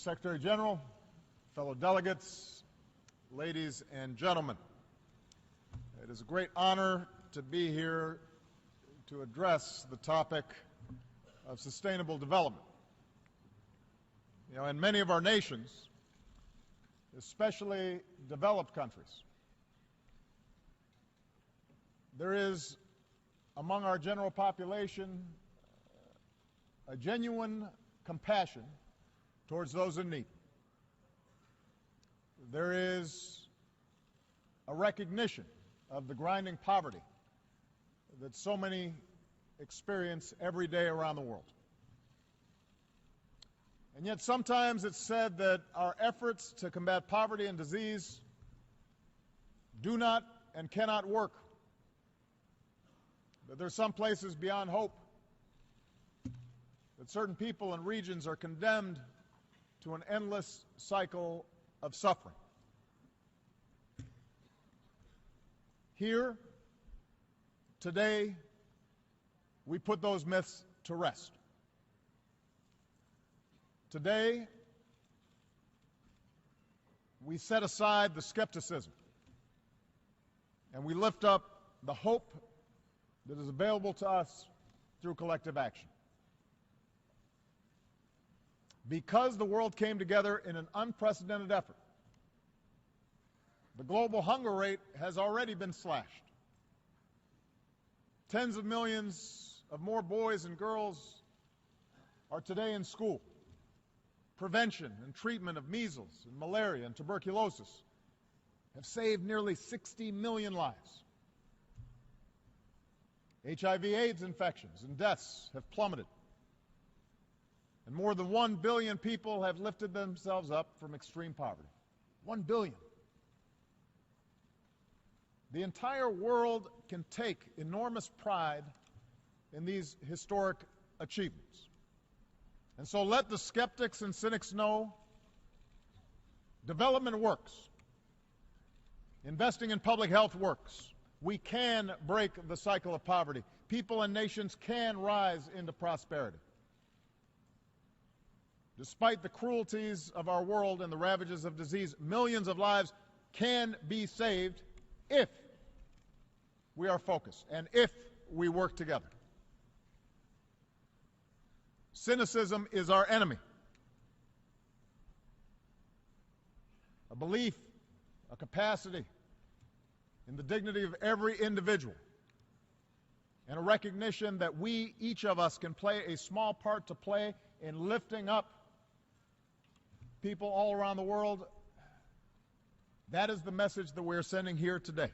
Secretary General, fellow delegates, ladies and gentlemen, it is a great honor to be here to address the topic of sustainable development. In many of our nations, especially developed countries, there is among our general population a genuine compassion towards those in need. There is a recognition of the grinding poverty that so many experience every day around the world. And yet sometimes it's said that our efforts to combat poverty and disease do not and cannot work, that there are some places beyond hope, that certain people and regions are condemned to an endless cycle of suffering. Here, today, we put those myths to rest. Today, we set aside the skepticism and we lift up the hope that is available to us through collective action. Because the world came together in an unprecedented effort, the global hunger rate has already been slashed. Tens of millions of more boys and girls are today in school. Prevention and treatment of measles and malaria and tuberculosis have saved nearly 60 million lives. HIV/AIDS infections and deaths have plummeted. And more than 1 billion people have lifted themselves up from extreme poverty. 1 billion. The entire world can take enormous pride in these historic achievements. And so let the skeptics and cynics know development works. Investing in public health works. We can break the cycle of poverty. People and nations can rise into prosperity. Despite the cruelties of our world and the ravages of disease, millions of lives can be saved if we are focused and if we work together. Cynicism is our enemy. A belief, a capacity in the dignity of every individual, and a recognition that we, each of us, can play a small part to play in lifting up people all around the world. That is the message that we're sending here today.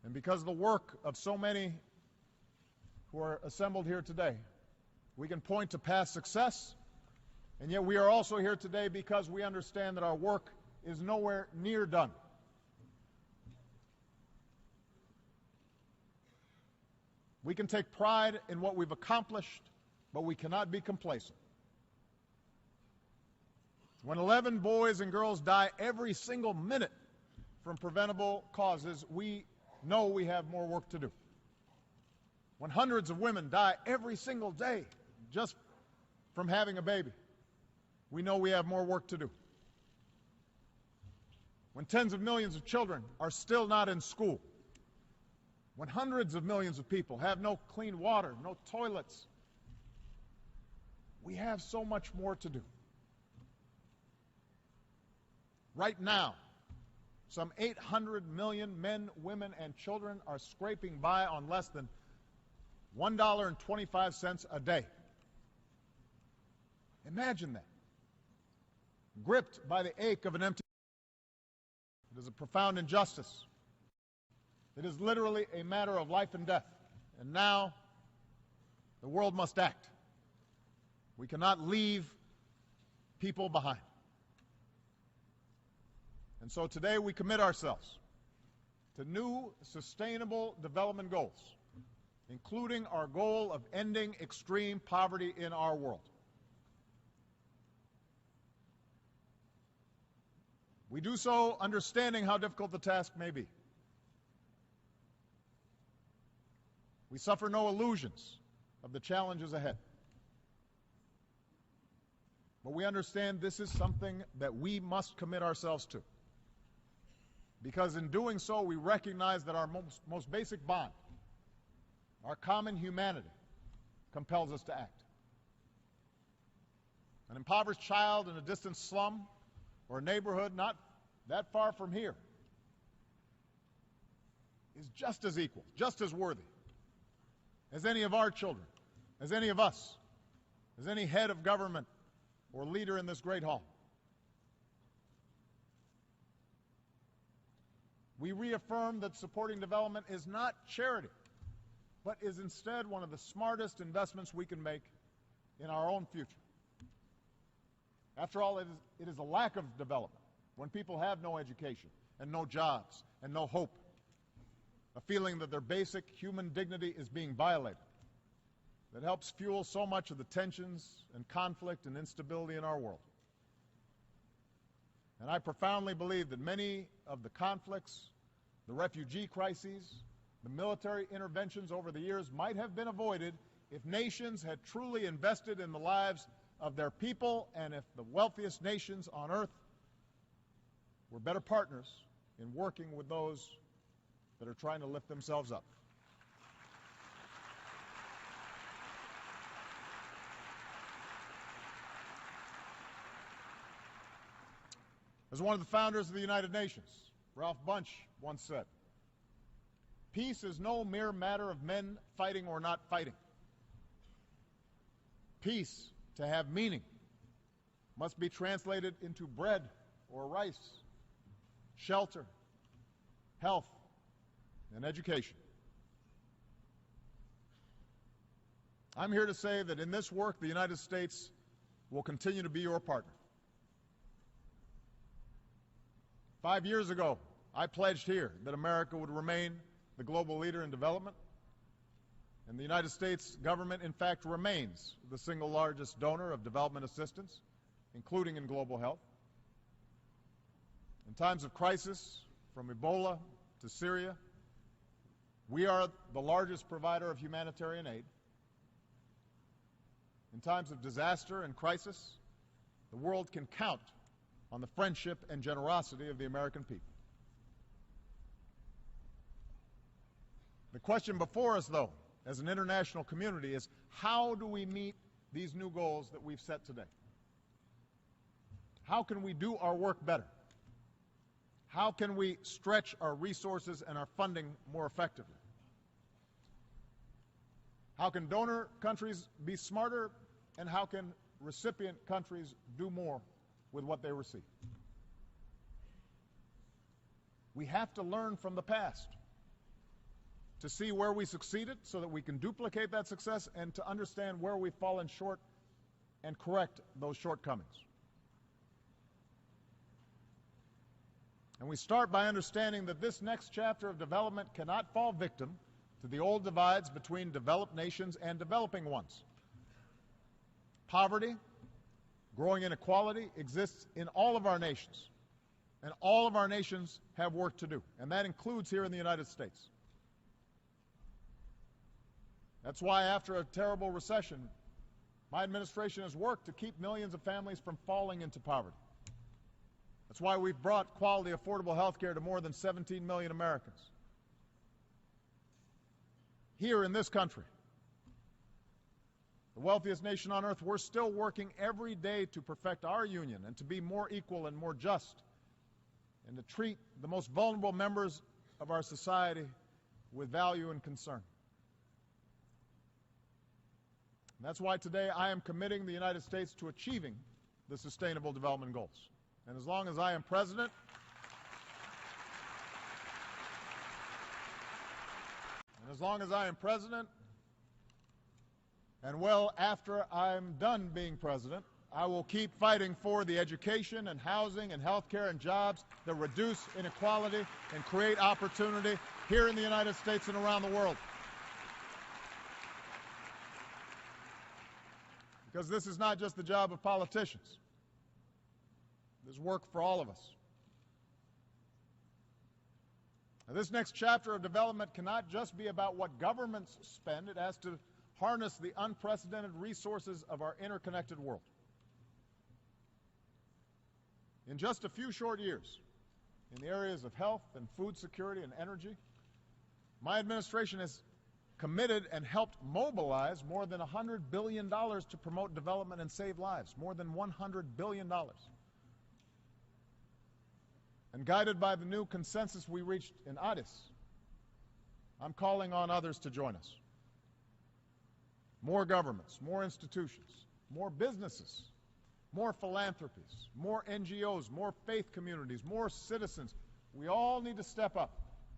And because of the work of so many who are assembled here today, we can point to past success, and yet we are also here today because we understand that our work is nowhere near done. We can take pride in what we've accomplished, but we cannot be complacent. When 11 boys and girls die every single minute from preventable causes, we know we have more work to do. When hundreds of women die every single day just from having a baby, we know we have more work to do. When tens of millions of children are still not in school, when hundreds of millions of people have no clean water, no toilets, we have so much more to do. Right now, some 800 million men, women, and children are scraping by on less than $1.25 a day. Imagine that. Gripped by the ache of an empty. It is a profound injustice. It is literally a matter of life and death. And now, the world must act. We cannot leave people behind. And so today we commit ourselves to new sustainable development goals, including our goal of ending extreme poverty in our world. We do so understanding how difficult the task may be. We suffer no illusions of the challenges ahead. But we understand this is something that we must commit ourselves to. Because in doing so, we recognize that our most basic bond, our common humanity, compels us to act. An impoverished child in a distant slum or a neighborhood not that far from here is just as equal, just as worthy as any of our children, as any of us, as any head of government or leader in this great hall. We reaffirm that supporting development is not charity, but is instead one of the smartest investments we can make in our own future. After all, it is a lack of development, when people have no education and no jobs and no hope, a feeling that their basic human dignity is being violated, that helps fuel so much of the tensions and conflict and instability in our world. And I profoundly believe that many of the conflicts, the refugee crises, the military interventions over the years might have been avoided if nations had truly invested in the lives of their people, and if the wealthiest nations on earth were better partners in working with those that are trying to lift themselves up. As one of the founders of the United Nations, Ralph Bunche, once said, "Peace is no mere matter of men fighting or not fighting. Peace, to have meaning, must be translated into bread or rice, shelter, health, and education." I'm here to say that in this work, the United States will continue to be your partner. 5 years ago, I pledged here that America would remain the global leader in development, and the United States government, in fact, remains the single largest donor of development assistance, including in global health. In times of crisis, from Ebola to Syria, we are the largest provider of humanitarian aid. In times of disaster and crisis, the world can count on the friendship and generosity of the American people. The question before us, though, as an international community, is how do we meet these new goals that we've set today? How can we do our work better? How can we stretch our resources and our funding more effectively? How can donor countries be smarter, and how can recipient countries do more with what they receive? We have to learn from the past to see where we succeeded so that we can duplicate that success, and to understand where we've fallen short and correct those shortcomings. And we start by understanding that this next chapter of development cannot fall victim to the old divides between developed nations and developing ones. Poverty, growing inequality exists in all of our nations, and all of our nations have work to do, and that includes here in the United States. That's why after a terrible recession, my administration has worked to keep millions of families from falling into poverty. That's why we've brought quality, affordable health care to more than 17 million Americans. Here in this country, the wealthiest nation on earth, we're still working every day to perfect our union and to be more equal and more just, and to treat the most vulnerable members of our society with value and concern. And that's why today I am committing the United States to achieving the Sustainable Development Goals. And as long as I am president, and well after I'm done being president, I will keep fighting for the education and housing and health care and jobs that reduce inequality and create opportunity here in the United States and around the world. Because this is not just the job of politicians. There's work for all of us. Now, this next chapter of development cannot just be about what governments spend. It has to harness the unprecedented resources of our interconnected world. In just a few short years, in the areas of health and food security and energy, my administration has committed and helped mobilize more than $100 billion to promote development and save lives, more than $100 billion. And guided by the new consensus we reached in Addis, I'm calling on others to join us. More governments, more institutions, more businesses, more philanthropies, more NGOs, more faith communities, more citizens. We all need to step up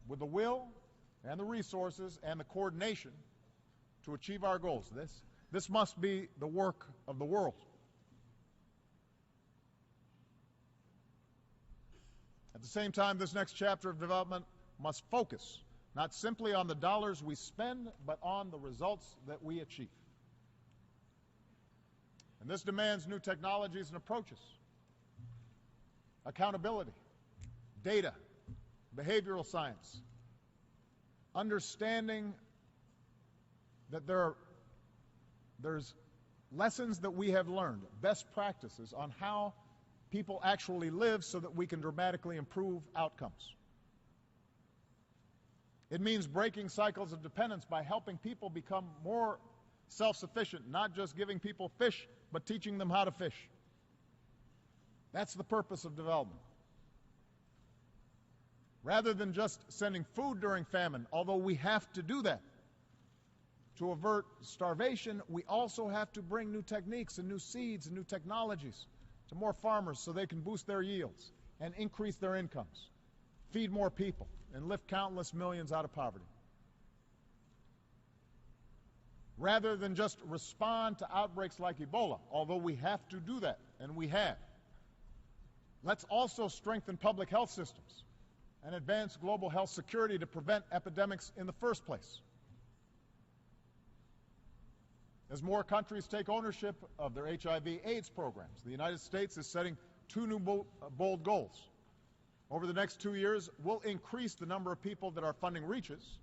with the will and the resources and the coordination to achieve our goals. This must be the work of the world. At the same time, this next chapter of development must focus not simply on the dollars we spend, but on the results that we achieve. And this demands new technologies and approaches, accountability, data, behavioral science, understanding that there's lessons that we have learned, best practices on how people actually live so that we can dramatically improve outcomes. It means breaking cycles of dependence by helping people become more self-sufficient, not just giving people fish, but teaching them how to fish. That's the purpose of development. Rather than just sending food during famine, although we have to do that to avert starvation, we also have to bring new techniques and new seeds and new technologies to more farmers so they can boost their yields and increase their incomes, feed more people, and lift countless millions out of poverty. Rather than just respond to outbreaks like Ebola, although we have to do that, and we have, let's also strengthen public health systems and advance global health security to prevent epidemics in the first place. As more countries take ownership of their HIV/AIDS programs, the United States is setting two new bold goals. Over the next 2 years, we'll increase the number of people that our funding reaches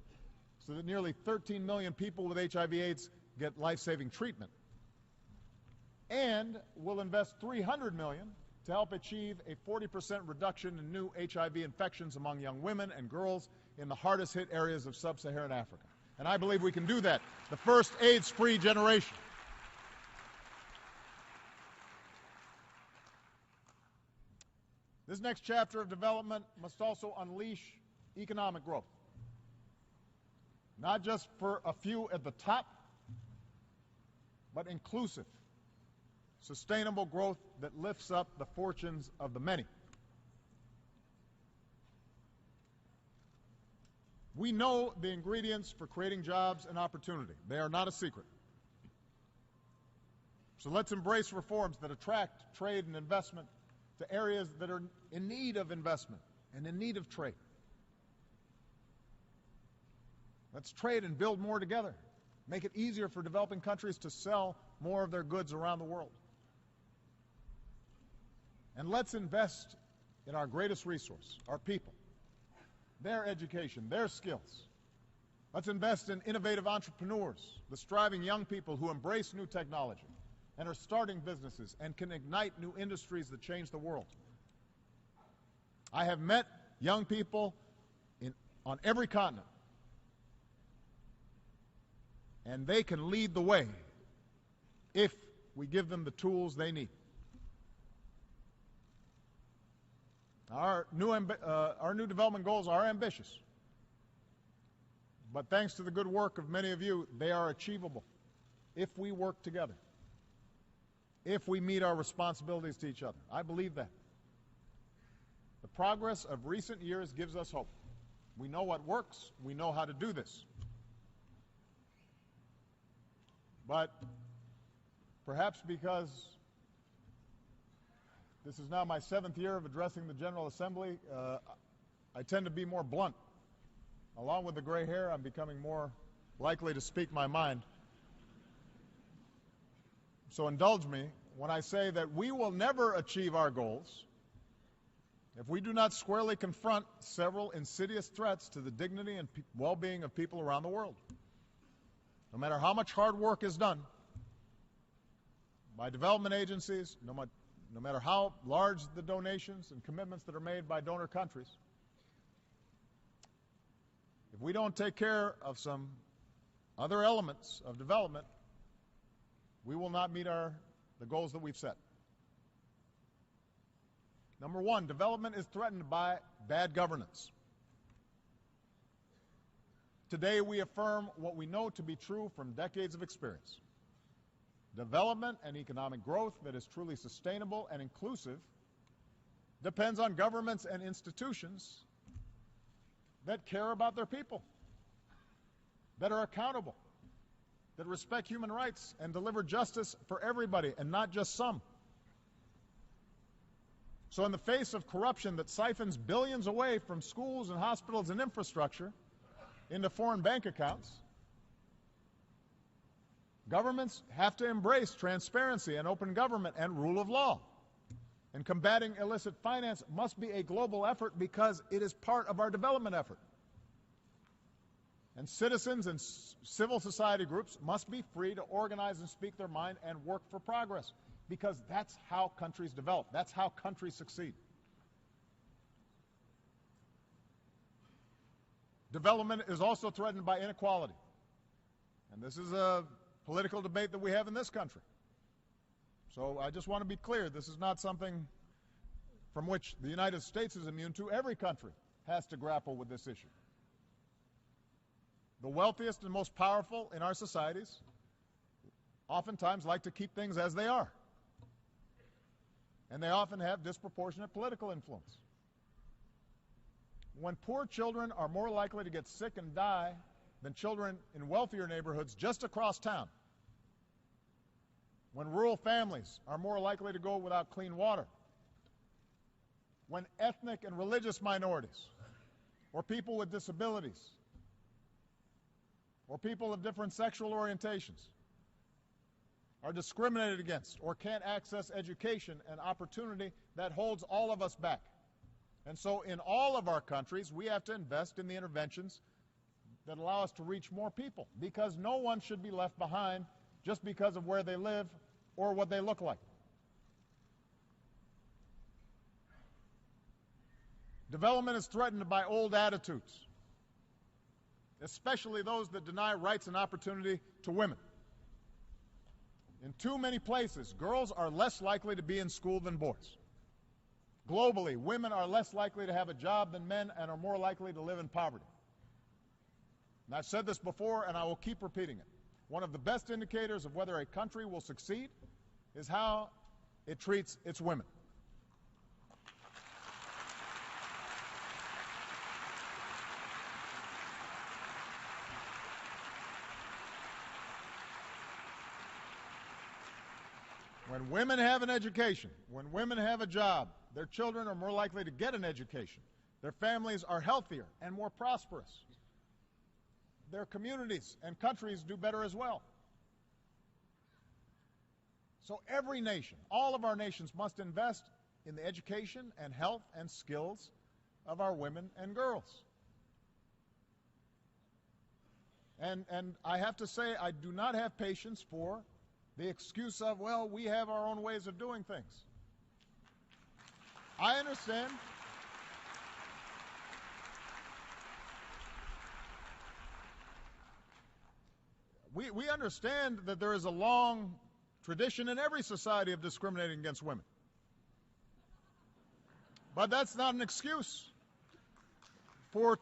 so that nearly 13 million people with HIV/AIDS get life-saving treatment. And we'll invest $300 million to help achieve a 40% reduction in new HIV infections among young women and girls in the hardest-hit areas of sub-Saharan Africa. And I believe we can do that. The first AIDS-free generation. This next chapter of development must also unleash economic growth. Not just for a few at the top, but inclusive, sustainable growth that lifts up the fortunes of the many. We know the ingredients for creating jobs and opportunity. They are not a secret. So let's embrace reforms that attract trade and investment to areas that are in need of investment and in need of trade. Let's trade and build more together. Make it easier for developing countries to sell more of their goods around the world. And let's invest in our greatest resource, our people, their education, their skills. Let's invest in innovative entrepreneurs, the striving young people who embrace new technology and are starting businesses and can ignite new industries that change the world. I have met young people on every continent, and they can lead the way if we give them the tools they need. Our new development goals are ambitious, but thanks to the good work of many of you, they are achievable if we work together, if we meet our responsibilities to each other. I believe that. The progress of recent years gives us hope. We know what works. We know how to do this. But perhaps because this is now my 7th year of addressing the General Assembly, I tend to be more blunt. Along with the gray hair, I'm becoming more likely to speak my mind. So indulge me when I say that we will never achieve our goals if we do not squarely confront several insidious threats to the dignity and well-being of people around the world. No matter how much hard work is done by development agencies, no no matter how large the donations and commitments that are made by donor countries, if we don't take care of some other elements of development, we will not meet the goals that we've set. Number one, development is threatened by bad governance. Today we affirm what we know to be true from decades of experience. Development and economic growth that is truly sustainable and inclusive depends on governments and institutions that care about their people, that are accountable, that respect human rights and deliver justice for everybody and not just some. So in the face of corruption that siphons billions away from schools and hospitals and infrastructure into foreign bank accounts, governments have to embrace transparency and open government and rule of law. And combating illicit finance must be a global effort because it is part of our development effort. And citizens and civil society groups must be free to organize and speak their mind and work for progress, because that's how countries develop. That's how countries succeed. Development is also threatened by inequality. And this is a political debate that we have in this country. So I just want to be clear, this is not something from which the United States is immune to. Every country has to grapple with this issue. The wealthiest and most powerful in our societies oftentimes like to keep things as they are. And they often have disproportionate political influence. When poor children are more likely to get sick and die than children in wealthier neighborhoods just across town, when rural families are more likely to go without clean water, when ethnic and religious minorities, or people with disabilities, or people of different sexual orientations are discriminated against or can't access education and opportunity, that holds all of us back. And so in all of our countries, we have to invest in the interventions that allow us to reach more people, because no one should be left behind just because of where they live or what they look like. Development is threatened by old attitudes, especially those that deny rights and opportunity to women. In too many places, girls are less likely to be in school than boys. Globally, women are less likely to have a job than men and are more likely to live in poverty. And I've said this before, and I will keep repeating it. One of the best indicators of whether a country will succeed is how it treats its women. When women have an education, when women have a job, their children are more likely to get an education. Their families are healthier and more prosperous. Their communities and countries do better as well. So every nation, all of our nations, must invest in the education and health and skills of our women and girls. And I have to say, I do not have patience for the excuse of, well, we have our own ways of doing things. I understand. We understand that there is a long tradition in every society of discriminating against women. But that's not an excuse for